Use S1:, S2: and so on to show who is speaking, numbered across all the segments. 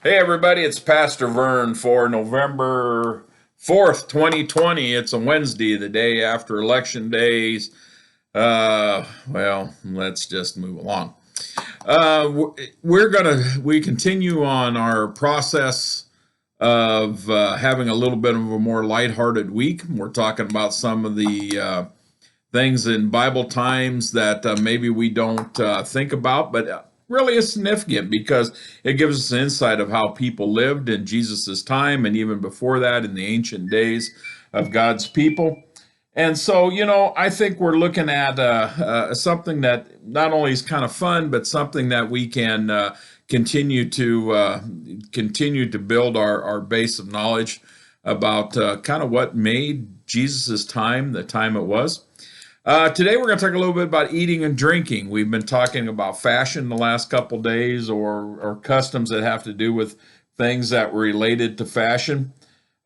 S1: Hey, everybody, it's Pastor Vern for November 4th, 2020. It's a Wednesday, the day after Election Days. Let's just move along. We continue on our process of having a little bit of a more lighthearted week. We're talking about some of the things in Bible times that maybe we don't think about, but really is significant because it gives us an insight of how people lived in Jesus's time and even before that in the ancient days of God's people. And so, I think we're looking at something that not only is kind of fun, but something that we can continue to build our base of knowledge about kind of what made Jesus's time the time it was. Today we're going to talk a little bit about eating and drinking. We've been talking about fashion the last couple days, or customs that have to do with things that were related to fashion.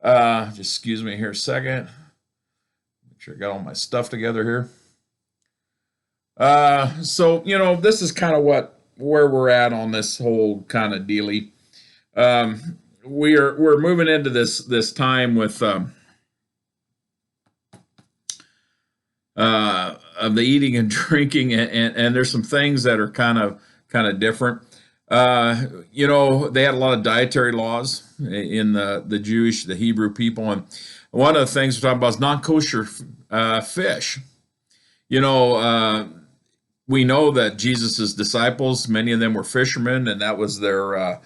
S1: Just excuse me here a second. Make sure I got all my stuff together here. This is kind of where we're at on this whole kind of dealy. We're moving into this time with of the eating and drinking, and there's some things that are kind of different. They had a lot of dietary laws in the Jewish, the Hebrew people, and one of the things we're talking about is non-kosher fish. We know that Jesus's disciples, many of them were fishermen, and that was their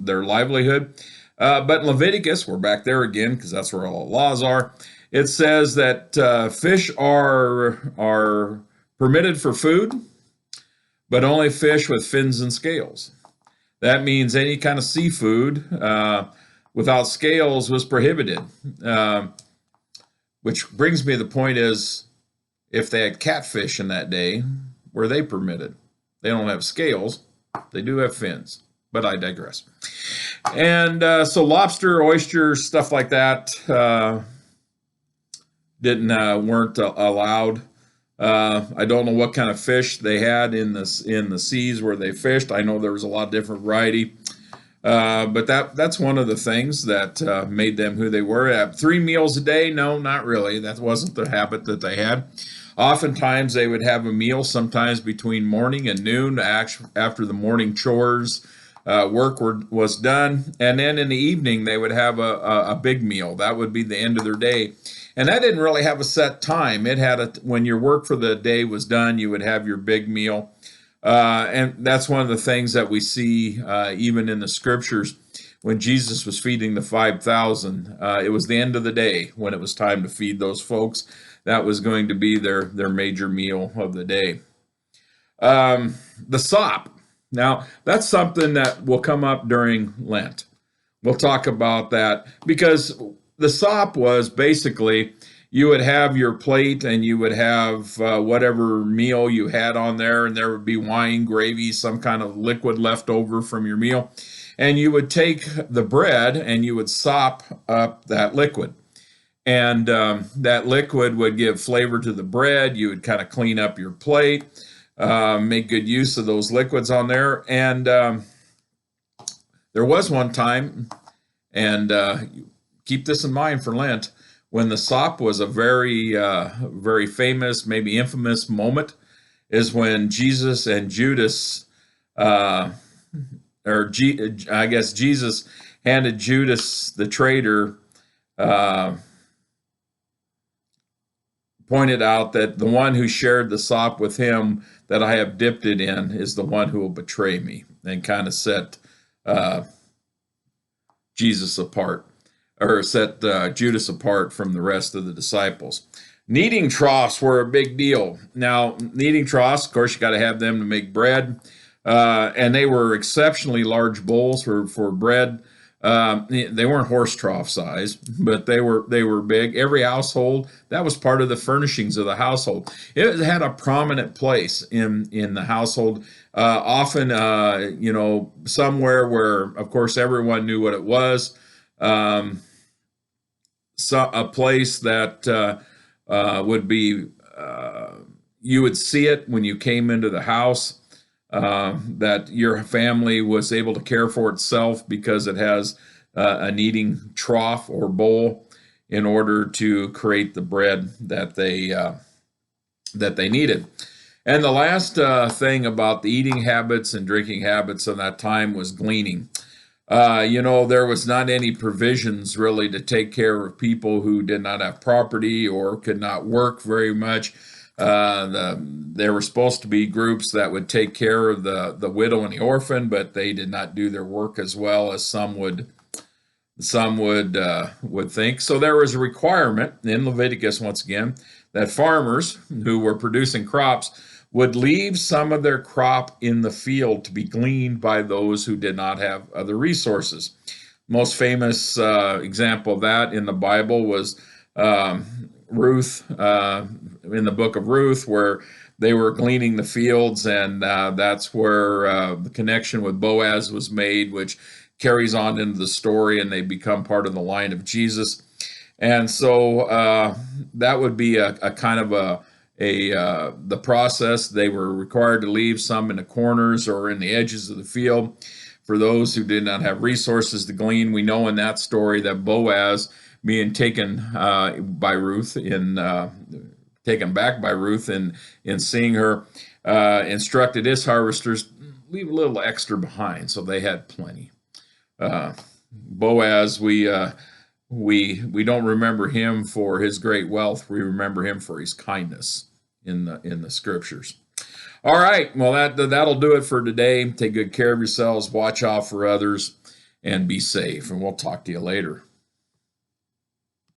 S1: livelihood. But in Leviticus, we're back there again because that's where all the laws are. It says that fish are permitted for food, but only fish with fins and scales. That means any kind of seafood without scales was prohibited. Which brings me to the point is, if they had catfish in that day, were they permitted? They don't have scales. They do have fins, but I digress. And so lobster, oyster, stuff like that weren't allowed. I don't know what kind of fish they had in the seas where they fished. I know there was a lot of different variety, but that's one of the things that made them who they were. 3 meals a day? No, not really. That wasn't the habit that they had. Oftentimes they would have a meal sometimes between morning and noon after the morning chores. Work was done, and then in the evening they would have a big meal. That would be the end of their day, and that didn't really have a set time. It had when your work for the day was done, you would have your big meal, and that's one of the things that we see even in the scriptures. When Jesus was feeding the 5,000, it was the end of the day when it was time to feed those folks. That was going to be their major meal of the day. The sop. Now, that's something that will come up during Lent. We'll talk about that because the sop was basically you would have your plate and you would have whatever meal you had on there, and there would be wine, gravy, some kind of liquid left over from your meal. And you would take the bread and you would sop up that liquid. And that liquid would give flavor to the bread. You would kind of clean up your plate, make good use of those liquids on there. And there was one time, and keep this in mind for Lent, when the sop was a very famous, maybe infamous moment, is when Jesus and Judas, I guess Jesus handed Judas the traitor, pointed out that the one who shared the sop with him that I have dipped it in is the one who will betray me, and kind of set Jesus apart, or set Judas apart from the rest of the disciples. Kneading troughs were a big deal. Now, kneading troughs, of course, you got to have them to make bread, and they were exceptionally large bowls for bread. They weren't horse trough size, but they were big. Every household, that was part of the furnishings of the household. It had a prominent place in the household. Often, somewhere where, of course, everyone knew what it was. A place that would be, you would see it when you came into the house. that your family was able to care for itself because it has a kneading trough or bowl in order to create the bread that they needed. And the last thing about the eating habits and drinking habits of that time was gleaning. There was not any provisions really to take care of people who did not have property or could not work very much. There were supposed to be groups that would take care of the widow and the orphan, but they did not do their work as well as some would think. So there was a requirement in Leviticus, once again, that farmers who were producing crops would leave some of their crop in the field to be gleaned by those who did not have other resources. Most famous example of that in the Bible was Ruth, in the book of Ruth, where they were gleaning the fields, and that's where the connection with Boaz was made, which carries on into the story, and they become part of the line of Jesus. And so that would be a kind of the process. They were required to leave some in the corners or in the edges of the field for those who did not have resources to glean. We know in that story that Boaz, being taken by Ruth taken back by Ruth in seeing her, instructed his harvesters leave a little extra behind, so they had plenty. Boaz, we don't remember him for his great wealth. We remember him for his kindness in the scriptures. All right, well that'll do it for today. Take good care of yourselves, watch out for others, and be safe. And we'll talk to you later.